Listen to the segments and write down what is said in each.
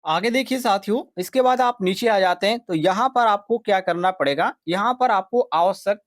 आगे देखिए साथियों, इसके बाद आप नीचे आ जाते हैं, तो यहाँ पर आपको क्या करना पड़ेगा, यहाँ पर आपको आवश्यक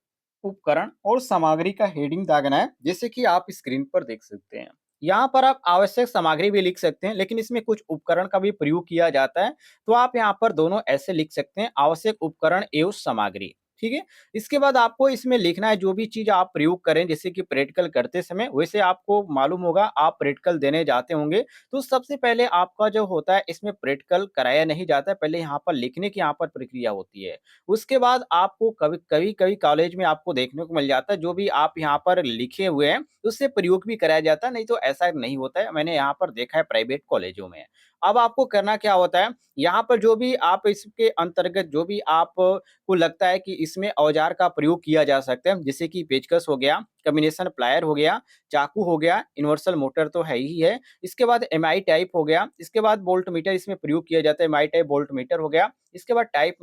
उपकरण और सामग्री का हेडिंग दागना है, जैसे कि आप स्क्रीन पर देख सकते हैं। यहाँ पर आप आवश्यक सामग्री भी लिख सकते हैं, लेकिन इसमें कुछ उपकरण का भी प्रयोग किया जाता है, तो आप यहाँ पर दोनों ऐसे लिख सकते हैं, आवश्यक उपकरण एवं सामग्री। ठीक है? इसके बाद आपको इसमें लिखना है जो भी चीज़ आप प्रयोग करें, जैसे कि प्रैक्टिकल करते समय, वैसे आपको मालूम होगा आप प्रैक्टिकल देने जाते होंगे, तो सबसे पहले आपका जो होता है इसमें प्रैक्टिकल कराया नहीं जाता है, पहले यहाँ पर लिखने की यहाँ पर प्रक्रिया होती है। उसके बाद आपको कभी-कभी कॉलेज में आपको देखने को मिल जाता है, जो भी आप यहाँ पर लिखे हुए हैं, उससे प्रयोग भी कराया जाता है, नहीं तो ऐसा नहीं होता है। मैंने यहाँ पर देखा है प्राइवेट कॉलेजों में। अब आपको करना क्या होता है, यहाँ पर जो भी आप इसके अंतर्गत जो भी आप को लगता है कि इसमें औजार का प्रयोग किया जा सकता है, जैसे कि पेचकस हो गया, कम्बिनेशन प्लायर हो गया, चाकू हो गया, यूनिवर्सल मोटर तो है ही है, इसके बाद एमआई टाइप हो गया, इसके बाद वोल्ट मीटर इसमें प्रयोग किया जाता है, एमआई टाइप वोल्ट मीटर हो गया, इसके बाद टाइप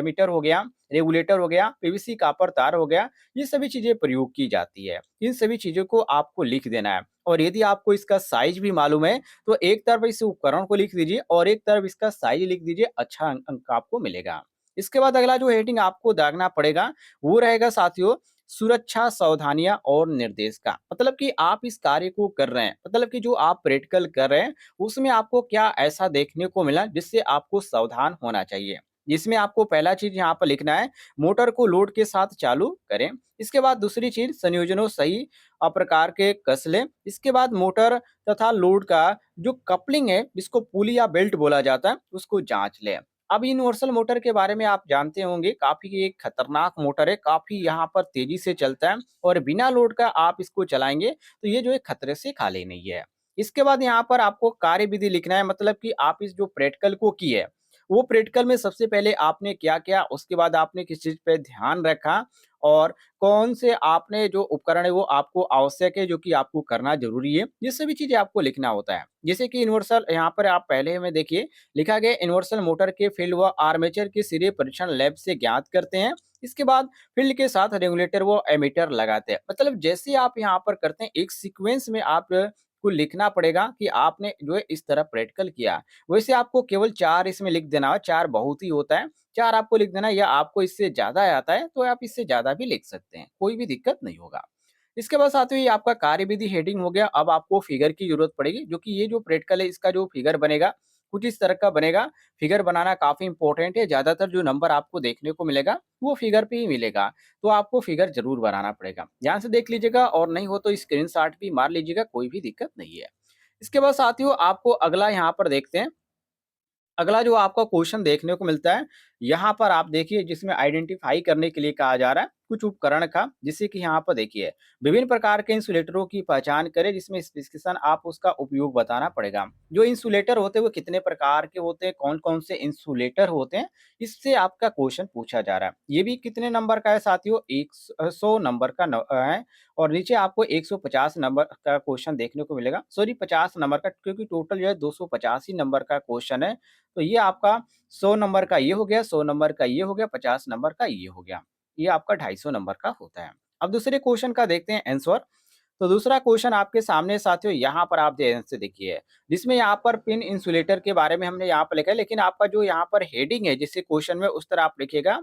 मीटर हो गया, रेगुलेटर हो गया, पीवीसी कॉपर तार हो गया, ये सभी चीज़ें प्रयोग की जाती है। इन सभी चीज़ों को आपको लिख देना है और यदि आपको इसका साइज़ भी मालूम है, तो एक तरफ इस उपकरण को लिख दीजिए और एक तरफ इसका साइज़ लिख दीजिए, अच्छा अंक आपको मिलेगा। इसके बाद अगला जो हेडिंग आपको दागना पड़ेगा, वो रहेगा साथियों सुरक्षा सावधानियाँ और निर्देश का। मतलब कि आप इस कार्य को कर रहे हैं, मतलब कि जो आप प्रैक्टिकल कर रहे हैं, उसमें आपको क्या ऐसा देखने को मिला जिससे आपको सावधान होना चाहिए। जिसमें आपको पहला चीज़ यहाँ पर लिखना है, मोटर को लोड के साथ चालू करें। इसके बाद दूसरी चीज़ संयोजनों सही प्रकार के कस लें। इसके बाद मोटर तथा लोड का जो कपलिंग है, जिसको पुली या बेल्ट बोला जाता है, उसको जाँच लें। अब यूनिवर्सल मोटर के बारे में आप जानते होंगे, काफ़ी एक खतरनाक मोटर है, काफ़ी यहाँ पर तेज़ी से चलता है और बिना लोड का आप इसको चलाएँगे, तो ये जो है खतरे से खाली नहीं है। इसके बाद यहाँ पर आपको कार्यविधि लिखना है, मतलब कि आप इस जो प्रैक्टिकल को किए, वो प्रैक्टिकल में सबसे पहले आपने क्या किया, उसके बाद आपने किस चीज़ पे ध्यान रखा और कौन से आपने जो उपकरण है वो आपको आवश्यक है, जो कि आपको करना ज़रूरी है, ये सभी चीज़ें आपको लिखना होता है। जैसे कि यूनिवर्सल यहाँ पर आप पहले में देखिए लिखा गया यूनिवर्सल मोटर के फील्ड व आर्मेचर के सिरे परीक्षण लैब से ज्ञात करते हैं। इसके बाद फील्ड के साथ रेगुलेटर व एमीटर लगाते हैं। मतलब जैसे आप यहाँ पर करते हैं, एक सीक्वेंस में आप को लिखना पड़ेगा कि आपने जो है इस तरह प्रैक्टिकल किया। वैसे आपको केवल 4 इसमें लिख देना है, 4 बहुत ही होता है। 4 आपको लिख देना है, या आपको इससे ज़्यादा आता है तो आप इससे ज़्यादा भी लिख सकते हैं, कोई भी दिक्कत नहीं होगा। इसके बाद साथियों ये आपका कार्यविधि हेडिंग हो गया। अब आपको फिगर की ज़रूरत पड़ेगी, जो कि ये जो प्रैक्टिकल है इसका जो फिगर बनेगा, कुछ इस तरह का बनेगा। फिगर बनाना काफ़ी इम्पोर्टेंट है, ज़्यादातर जो नंबर आपको देखने को मिलेगा, वो फिगर पे ही मिलेगा, तो आपको फिगर ज़रूर बनाना पड़ेगा। ध्यान से देख लीजिएगा और नहीं हो तो स्क्रीनशॉट भी मार लीजिएगा, कोई भी दिक्कत नहीं है। इसके बाद साथियों आपको अगला यहाँ पर देखते हैं। अगला जो आपका क्वेश्चन देखने को मिलता है, यहाँ पर आप देखिए जिसमें आइडेंटिफाई करने के लिए कहा जा रहा है कुछ उपकरण का, जिससे कि यहाँ पर देखिए विभिन्न प्रकार के इंसुलेटरों की पहचान करें, जिसमें स्पेसिफिकेशन आप उसका उपयोग बताना पड़ेगा। जो इंसुलेटर होते हैं वो कितने प्रकार के होते हैं, कौन-कौन से इंसुलेटर होते हैं, इससे आपका क्वेश्चन पूछा जा रहा है। ये भी कितने नंबर का है साथियों, 100 नंबर का है और नीचे आपको 150 नंबर का क्वेश्चन देखने को मिलेगा। सॉरी 50 नंबर का, क्योंकि टोटल जो है 250 ही नंबर का क्वेश्चन है। तो ये आपका 100 नंबर का ये हो गया, 100 नंबर का ये हो गया, 50 नंबर का ये हो गया। ये आपका 250 नंबर का होता है। अब दूसरे क्वेश्चन का देखते हैं आंसर। तो दूसरा क्वेश्चन आपके सामने साथियों यहाँ पर आप ध्यान से देखिए, जिसमें यहाँ पर पिन इंसुलेटर के बारे में हमने यहाँ पर लिखा है, लेकिन आपका जो यहाँ पर हेडिंग है जिससे क्वेश्चन में उस तरह आप लिखिएगा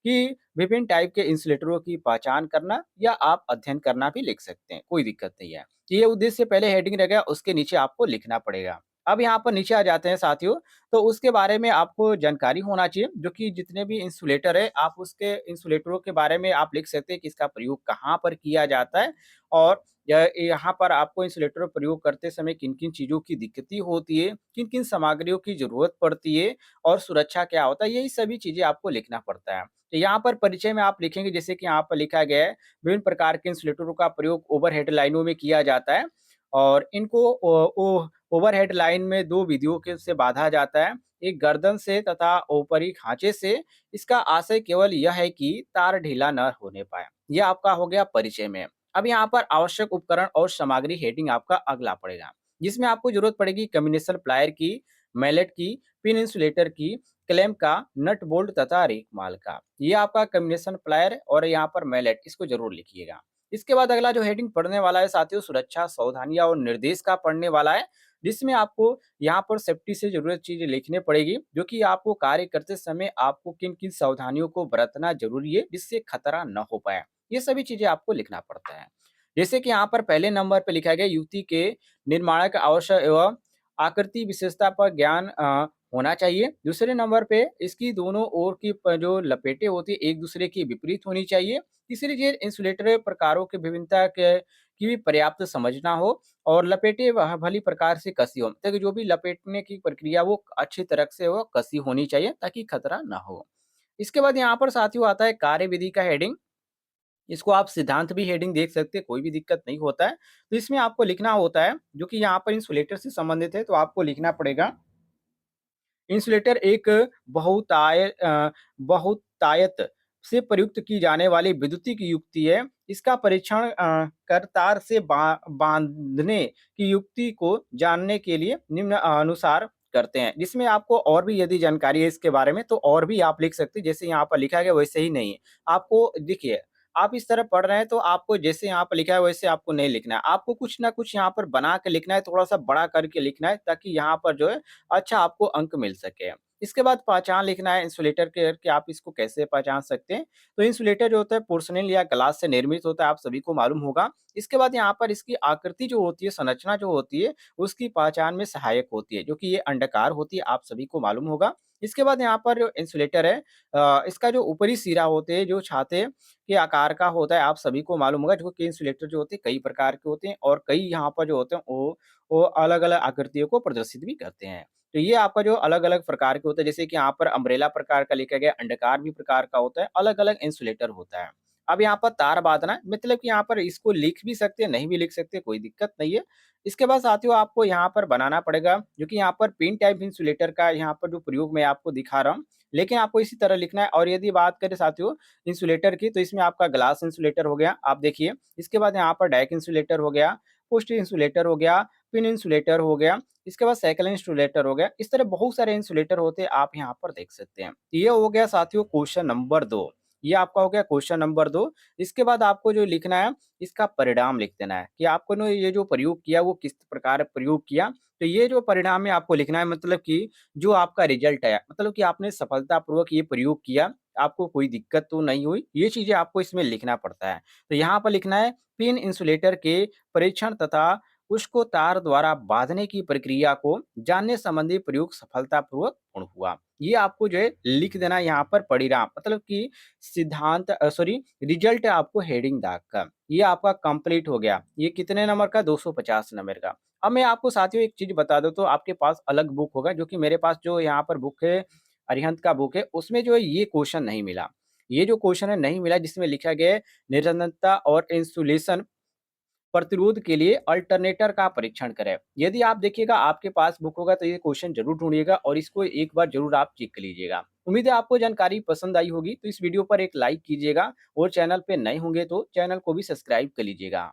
कि विभिन्न टाइप के इंसुलेटरों की पहचान करना, या आप अध्ययन करना भी लिख सकते हैं, कोई दिक्कत नहीं है। ये उद्देश्य से पहले हेडिंग रहेगा, उसके नीचे आपको लिखना पड़ेगा। अब यहाँ पर नीचे आ जाते हैं साथियों, तो उसके बारे में आपको जानकारी होना चाहिए, जो कि जितने भी इंसुलेटर है आप उसके इंसुलेटरों के बारे में आप लिख सकते हैं कि इसका प्रयोग कहाँ पर किया जाता है और यहाँ पर आपको इंसुलेटर प्रयोग करते समय किन-किन चीज़ों की दिक्कतें होती है, किन-किन सामग्रियों की ज़रूरत पड़ती है और सुरक्षा क्या होता है, यही सभी चीज़ें आपको लिखना पड़ता है। तो यहाँ पर परिचय में आप लिखेंगे, जैसे कि यहाँ पर लिखा गया है, विभिन्न प्रकार के इंसुलेटरों का प्रयोग ओवरहेड लाइनों में किया जाता है और इनको ओ ओवरहेड लाइन में 2 विधियों के से बाँधा जाता है, एक गर्दन से तथा ऊपरी खाँचे से। इसका आशय केवल यह है कि तार ढीला न होने पाए। यह आपका हो गया परिचय में। अब यहाँ पर आवश्यक उपकरण और सामग्री हेडिंग आपका अगला पड़ेगा, जिसमें आपको ज़रूरत पड़ेगी कम्बिनेशन प्लायर की, मैलेट की, पिन इंसुलेटर की, क्लैंप का, नट बोल्ट तथा रेकमाल का। ये आपका कम्बिनेशन प्लायर और यहाँ पर मैलेट, इसको ज़रूर लिखिएगा। इसके बाद अगला जो हेडिंग पढ़ने वाला है साथियों, सुरक्षा सावधानियाँ और निर्देश का पढ़ने वाला है। जिसमें आपको यहाँ पर सेफ्टी से ज़रूरत चीज़ें लिखनी पड़ेगी, जो कि आपको कार्य करते समय आपको किन-किन सावधानियों को बरतना ज़रूरी है, जिससे खतरा ना हो पाए। ये सभी चीज़ें आपको लिखना पड़ता है। जैसे कि यहाँ पर पहले नंबर पे लिखा गया युक्ति के निर्माण का आवश्यक एवं आकृति विशेषता पर ज्ञान होना चाहिए। दूसरे नंबर पे इसकी दोनों ओर की जो लपेटें होती हैं एक-दूसरे के विपरीत होनी चाहिए। तीसरी चीज़ इंसुलेटर प्रकारों की विभिन्नता के की भी पर्याप्त समझना हो और लपेटें वह भली प्रकार से कसी हो। मतलब जो भी लपेटने की प्रक्रिया वो अच्छी तरह से वो कसी होनी चाहिए ताकि खतरा ना हो। इसके बाद यहाँ पर साथियों आता है कार्यविधि का हेडिंग। इसको आप सिद्धांत भी हेडिंग देख सकते हैं, कोई भी दिक्कत नहीं होता है। तो इसमें आपको लिखना होता है, जो कि यहाँ पर इंसुलेटर से संबंधित है, तो आपको लिखना पड़ेगा इंसुलेटर एक बहुतायत से प्रयुक्त की जाने वाली विद्युतीय युक्ति है। इसका परीक्षण कर तार से बाँधने की युक्ति को जानने के लिए निम्न अनुसार करते हैं। जिसमें आपको और भी यदि जानकारी है इसके बारे में तो और भी आप लिख सकते हैं, जैसे यहाँ पर लिखा गया वैसे ही नहीं है। आपको देखिए, आप इस तरह पढ़ रहे हैं तो आपको जैसे यहाँ पर लिखा है वैसे आपको नहीं लिखना है। आपको कुछ ना कुछ यहाँ पर बना के लिखना है, थोड़ा-सा बड़ा करके लिखना है ताकि यहाँ पर जो है अच्छा आपको अंक मिल सके। इसके बाद पहचान लिखना है इंसुलेटर के कि आप इसको कैसे पहचान सकते हैं। तो इंसुलेटर जो होता है पोर्सिलेन या ग्लास से निर्मित होता है, आप सभी को मालूम होगा। इसके बाद यहाँ पर इसकी आकृति जो होती है, संरचना जो होती है, उसकी पहचान में सहायक होती है, जो कि ये अंडाकार होती है, आप सभी को मालूम होगा। इसके बाद यहाँ पर जो इंसुलेटर है इसका जो ऊपरी सिरा होते हैं, जो छाते के आकार का होता है, आप सभी को मालूम होगा, जो कि इंसुलेटर जो होते हैं कई प्रकार के होते हैं और कई यहाँ पर जो होते हैं वो अलग-अलग आकृतियों को प्रदर्शित भी करते हैं। तो ये आपका जो अलग-अलग प्रकार के होते हैं, जैसे कि यहाँ पर अम्ब्रेला प्रकार का लिखा गया, अंडाकार भी प्रकार का होता है, अलग-अलग इंसुलेटर होता है। अब यहाँ पर तार बाँधना मतलब कि यहाँ पर इसको लिख भी सकते हैं, नहीं भी लिख सकते, कोई दिक्कत नहीं है। इसके बाद साथियों आपको यहाँ पर बनाना पड़ेगा, जो कि यहाँ पर पिन टाइप इंसुलेटर का यहाँ पर जो प्रयोग मैं आपको दिखा रहा हूँ, लेकिन आपको इसी तरह लिखना है और यदि बात करें साथियों इंसुलेटर की, तो इसमें आपका ग्लास इंसुलेटर हो गया, आप देखिए। इसके बाद यहाँ पर डाइक इंसुलेटर हो गया, पोस्ट इंसुलेटर हो गया, पिन इंसुलेटर हो गया, इसके बाद साइकिल इंसुलेटर हो गया। इस तरह बहुत सारे इंसुलेटर होते हैं, आप यहाँ पर देख सकते हैं। ये हो गया साथियों क्वेश्चन नंबर 2। ये आपका हो गया क्वेश्चन नंबर 2। इसके बाद आपको जो लिखना है, इसका परिणाम लिख देना है कि आपको ना ये जो प्रयोग किया, वो किस प्रकार प्रयोग किया। तो ये जो परिणाम है आपको लिखना है मतलब कि जो आपका रिज़ल्ट है, मतलब कि आपने सफलतापूर्वक ये प्रयोग किया, आपको कोई दिक्कत तो नहीं हुई, ये चीज़ें आपको इसमें लिखना पड़ता है। तो यहाँ पर लिखना है पिन इंसुलेटर के परीक्षण तथा उसको तार द्वारा बाँधने की प्रक्रिया को जानने संबंधी प्रयोग सफलतापूर्वक पूर्ण हुआ। ये आपको जो है लिख देना है यहाँ पर परिणाम मतलब कि सॉरी रिज़ल्ट है आपको हेडिंग दाग का। ये आपका कंप्लीट हो गया। ये कितने नंबर का? 250 नंबर का। अब मैं आपको साथियों एक चीज़ बता दूँ तो आपके पास अलग बुक होगा जो कि मेरे पास जो यहाँ पर बुक है, अरिहंत का बुक है, उसमें जो है ये क्वेश्चन नहीं मिला। ये जो क्वेश्चन है नहीं मिला जिसमें लिखा गया है निरंतरता और इंसुलेशन प्रतिरोध के लिए अल्टरनेटर का परीक्षण करें। यदि आप देखिएगा आपके पास बुक होगा तो ये क्वेश्चन ज़रूर ढूँढिएगा और इसको एक बार ज़रूर आप चेक कर लीजिएगा। उम्मीद है आपको जानकारी पसंद आई होगी, तो इस वीडियो पर एक लाइक कीजिएगा और चैनल पे नए होंगे तो चैनल को भी सब्सक्राइब कर लीजिएगा।